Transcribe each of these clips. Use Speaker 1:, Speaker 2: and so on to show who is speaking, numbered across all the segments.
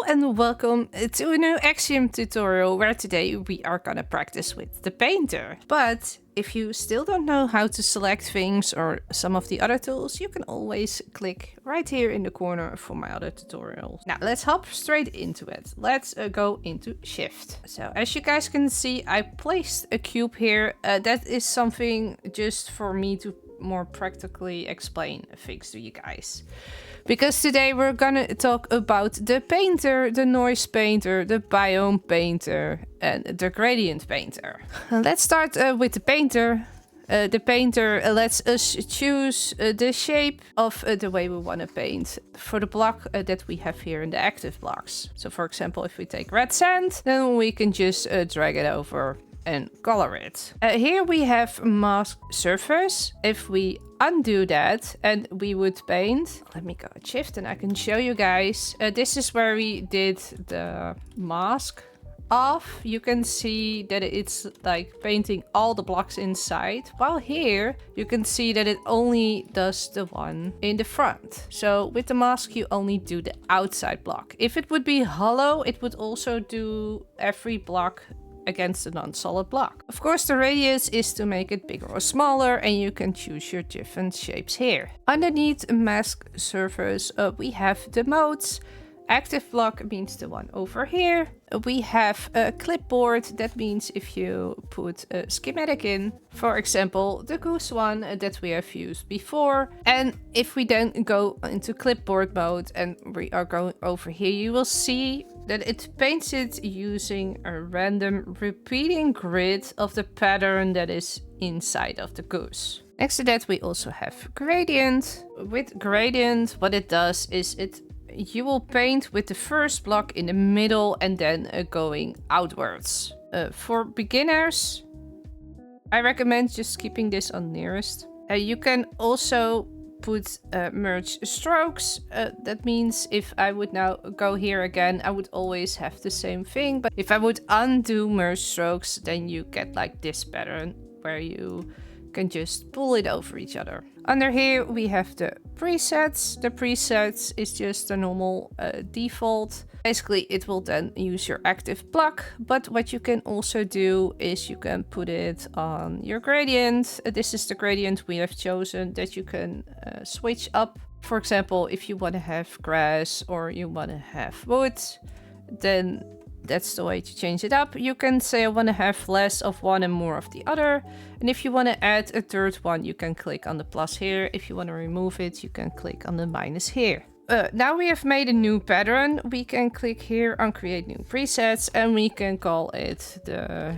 Speaker 1: and welcome to a new Axiom tutorial where today we are gonna practice with the painter. But if you still don't know how to select things or some of the other tools, you can always click right here in the corner for my other tutorials. Now let's hop straight into it. Let's go into Shift. So as you guys can see, I placed a cube here. That is something just for me to more practically explain things to you guys. Because today we're gonna talk about the painter, the noise painter, the biome painter, and the gradient painter. Let's start with the painter. The painter lets us choose the shape of the way we want to paint for the block that we have here in the active blocks. So for example, if we take red sand, then we can just drag it over and color it. Here we have mask surface. If we undo that and we would paint, let me go at Shift and I can show you guys. This is where we did the mask off. You can see that it's like painting all the blocks inside, while here you can see that it only does the one in the front. So with the mask you only do the outside block. If it would be hollow, it would also do every block against a non-solid block. Of course, the radius is to make it bigger or smaller, and you can choose your different shapes here. Underneath mask surface, we have the modes. Active block means the one over here. We have a clipboard. That means if you put a schematic in, for example, the goose one that we have used before. And if we then go into clipboard mode and we are going over here, you will see that it paints it using a random repeating grid of the pattern that is inside of the goose. Next to that, we also have gradient. With gradient, what it does is you will paint with the first block in the middle and then going outwards. For beginners, I recommend just keeping this on nearest. You can also put merge strokes. That means if I would now go here again, I would always have the same thing. But if I would undo merge strokes, then you get like this pattern where you can just pull it over each other. Under here we have the presets. The presets is just a normal default. Basically it will then use your active block, but what you can also do is you can put it on your gradient. This is the gradient we have chosen that you can switch up. For example, if you want to have grass or you want to have wood, then that's the way to change it up. You can say I want to have less of one and more of the other. And if you want to add a third one, you can click on the plus here. If you want to remove it, you can click on the minus here. Now we have made a new pattern. We can click here on create new presets and we can call it the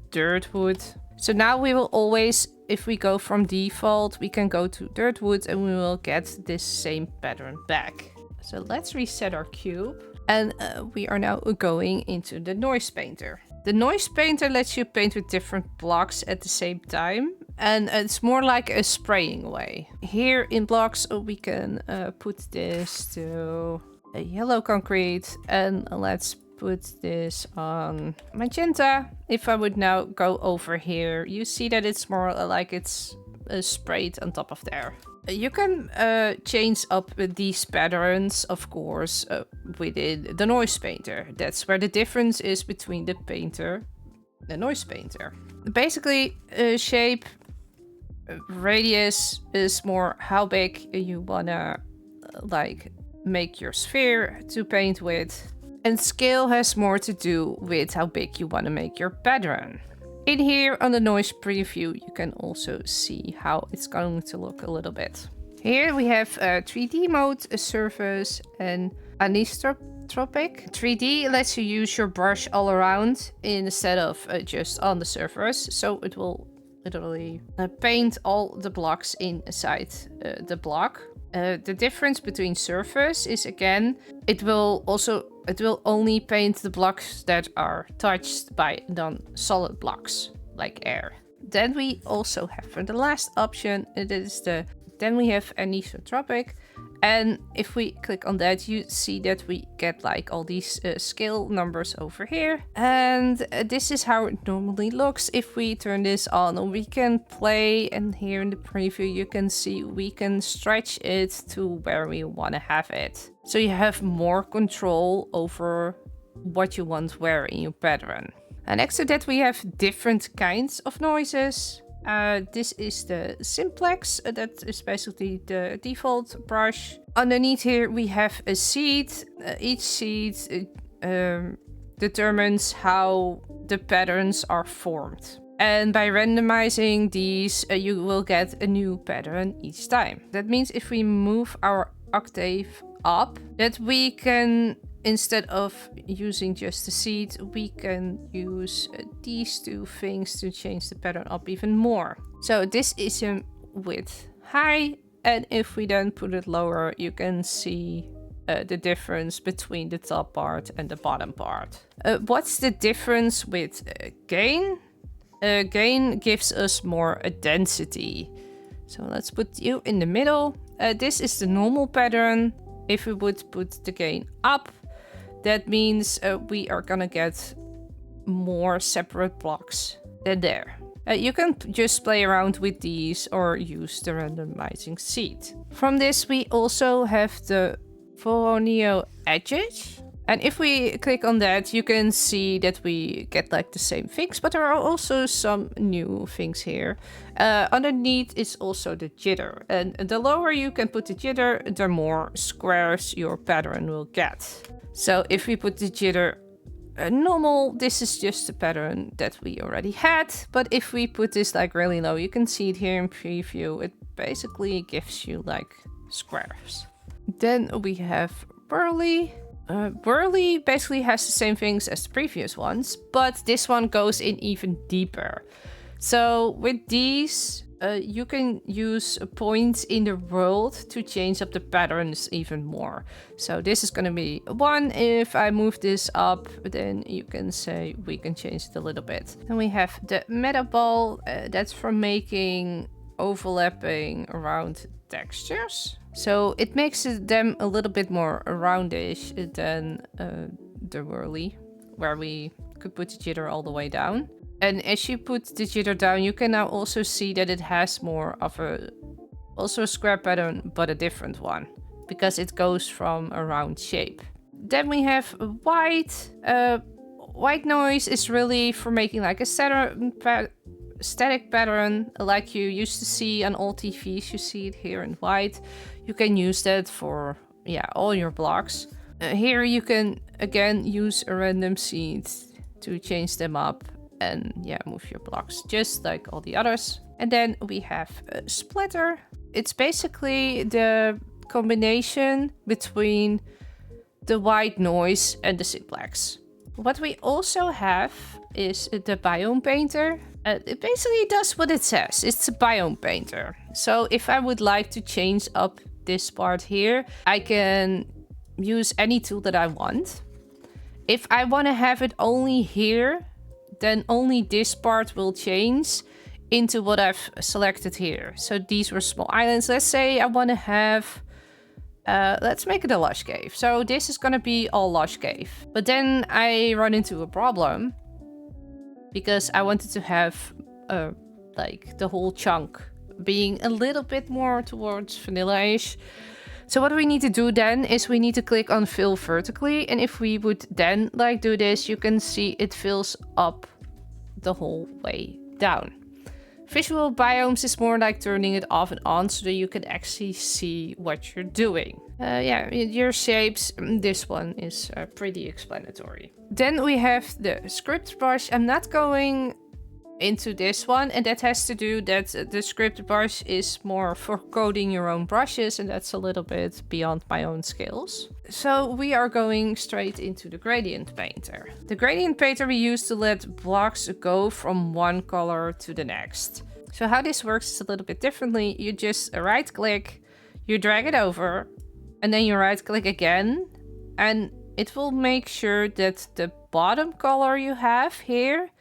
Speaker 1: dirt wood. So now we will always, if we go from default, we can go to dirt wood and we will get this same pattern back. So let's reset our cube. And we are now going into the noise painter. The noise painter lets you paint with different blocks at the same time. And it's more like a spraying way. Here in blocks, we can put this to a yellow concrete. And let's put this on magenta. If I would now go over here, you see that it's more like it's sprayed on top of there. You can change up these patterns, of course, within the noise painter. That's where the difference is between the painter and the noise painter. Basically, shape, radius is more how big you wanna like make your sphere to paint with. And scale has more to do with how big you wanna make your pattern. In here on the noise preview, you can also see how it's going to look a little bit. Here we have a 3D mode, a surface, and anisotropic. 3D lets you use your brush all around instead of just on the surface. So it will literally paint all the blocks inside the block. The difference between surface is, again, it will only paint the blocks that are touched by non-solid blocks, like air. Then we also have for the last option, then we have anisotropic, And if we click on that, you see that we get like all these scale numbers over here. And this is how it normally looks. If we turn this on, we can play, and here in the preview you can see we can stretch it to where we want to have it. So you have more control over what you want where in your pattern. And next to that we have different kinds of noises. This is the simplex, that is basically the default brush. Underneath here we have a seed. Each seed determines how the patterns are formed. And by randomizing these, you will get a new pattern each time. That means if we move our octave up, that we can, instead of using just the seed, we can use these two things to change the pattern up even more. So this is a width high, and if we then put it lower, you can see the difference between the top part and the bottom part. What's the difference with gain? Gain gives us more density. So let's put you in the middle. This is the normal pattern. If we would put the gain up, that means we are gonna get more separate blocks than there. You can just play around with these or use the randomizing seed. From this we also have the Voronio edges. And if we click on that, you can see that we get like the same things, but there are also some new things here. Underneath is also the jitter. And the lower you can put the jitter, the more squares your pattern will get. So if we put the jitter normal, this is just the pattern that we already had. But if we put this like really low, you can see it here in preview. It basically gives you like squares. Then we have Burly. Burly basically has the same things as the previous ones, but this one goes in even deeper. So with these, you can use points in the world to change up the patterns even more. So this is going to be 1. If I move this up, then you can say we can change it a little bit. Then we have the meta ball. That's for making overlapping around textures. So it makes them a little bit more roundish than the whirly, where we could put the jitter all the way down. And as you put the jitter down, you can now also see that it has more of also a square pattern, but a different one, because it goes from a round shape. Then we have white. White noise is really for making like a static pattern like you used to see on all TVs. You see it here in white. You can use that for all your blocks. Here you can again use a random seed to change them up and move your blocks just like all the others. And then we have a splatter. It's basically the combination between the white noise and the simplex. What we also have is the biome painter. It basically does what it says. It's a biome painter. So if I would like to change up this part here, I can use any tool that I want. If I want to have it only here, then only this part will change into what I've selected here. So these were small islands. Let's say I want to have, let's make it a lush cave. So this is going to be all lush cave. But then I run into a problem because I wanted to have like the whole chunk being a little bit more towards vanilla-ish. So what we need to do then is we need to click on fill vertically. And if we would then like do this, you can see it fills up the whole way down. Visual biomes is more like turning it off and on so that you can actually see what you're doing. Your shapes, this one is pretty explanatory. Then we have the script brush. I'm not going into this one, and that has to do that the script brush is more for coding your own brushes, and that's a little bit beyond my own skills. So we are going straight into the gradient painter. The gradient painter we use to let blocks go from one color to the next. So how this works is a little bit differently. You just right click, you drag it over, and then you right click again, and it will make sure that the bottom color you have here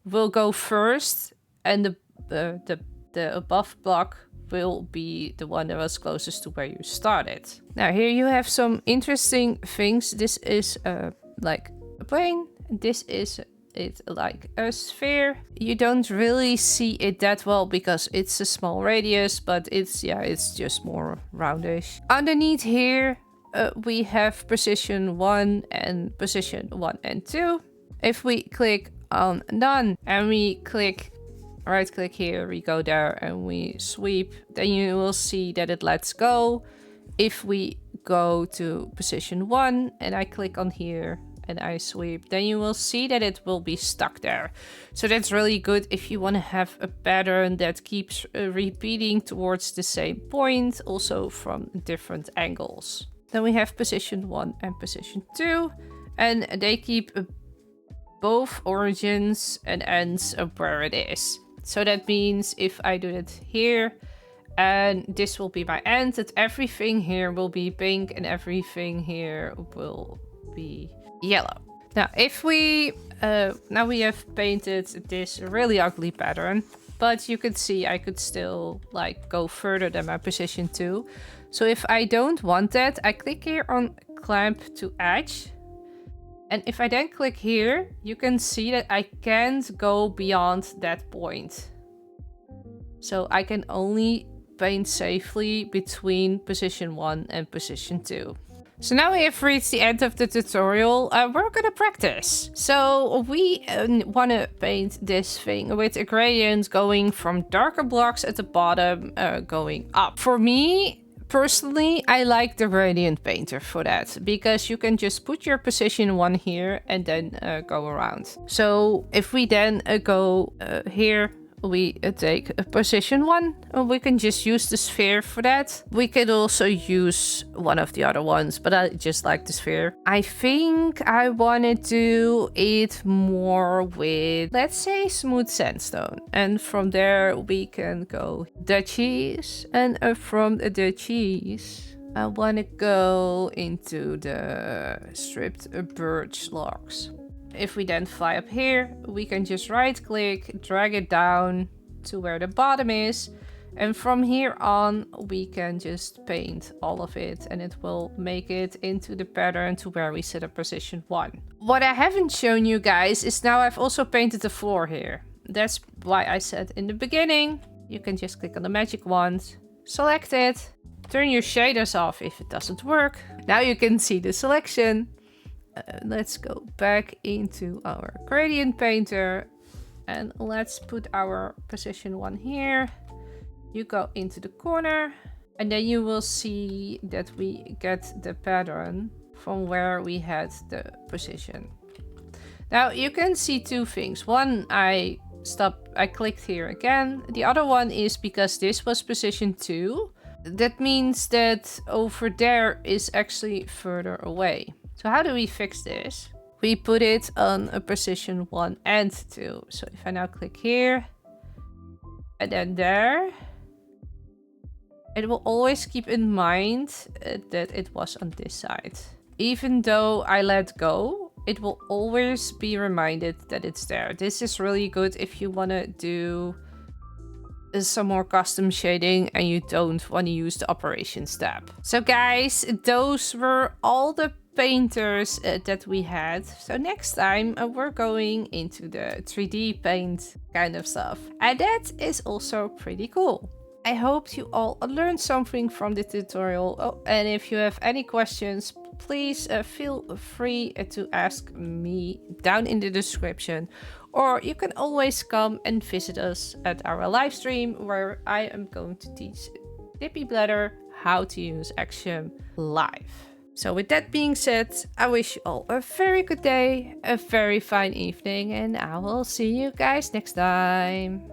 Speaker 1: will go first, and the above block will be the one that was closest to where you started. Now here you have some interesting things. This is like a plane. This is it like a sphere. You don't really see it that well because it's a small radius, but it's just more roundish. Underneath here we have position 1 and position 1 and 2. If we click on none and we right click here, we go there and we sweep, then you will see that it lets go. If we go to position 1 and I click on here and I sweep, then you will see that it will be stuck there. So that's really good if you want to have a pattern that keeps repeating towards the same point, also from different angles. Then we have position 1 and position 2, and they keep both origins and ends of where it is. So that means if I do it here, and this will be my end, that everything here will be pink and everything here will be yellow. Now if we now we have painted this really ugly pattern, but you can see I could still like go further than my position 2. So if I don't want that, I click here on clamp to edge, and if I then click here, you can see that I can't go beyond that point. So I can only paint safely between position 1 and position 2. So now we have reached the end of the tutorial. We're gonna practice. So we want to paint this thing with a gradient going from darker blocks at the bottom going up. For me, personally, I like the gradient painter for that, because you can just put your position 1 here and then go around. So if we then go here, we take a position 1, and we can just use the sphere for that. We could also use one of the other ones, but I just like the sphere. I think I want to do it more with, let's say, smooth sandstone. And from there we can go the cheese, and from the cheese I want to go into the stripped birch logs. If we then fly up here, we can just right click, drag it down to where the bottom is. And from here on, we can just paint all of it and it will make it into the pattern to where we set up position 1. What I haven't shown you guys is now I've also painted the floor here. That's why I said in the beginning, you can just click on the magic wand, select it, turn your shaders off if it doesn't work. Now you can see the selection. Let's go back into our gradient painter and let's put our position 1 here. You go into the corner and then you will see that we get the pattern from where we had the position. Now you can see two things. One, I clicked here again. The other one is because this was position 2. That means that over there is actually further away. So how do we fix this? We put it on a position 1 and 2. So if I now click here and then there, it will always keep in mind that it was on this side. Even though I let go, it will always be reminded that it's there. This is really good if you want to do some more custom shading and you don't want to use the operations tab. So guys, those were all the painters that we had. So next time we're going into the 3D paint kind of stuff, and that is also pretty cool. I hope you all learned something from the tutorial. Oh, and if you have any questions, please feel free to ask me down in the description, or you can always come and visit us at our live stream where I am going to teach Dippy Bladder how to use Axiom live. So with that being said, I wish you all a very good day, a very fine evening, and I will see you guys next time.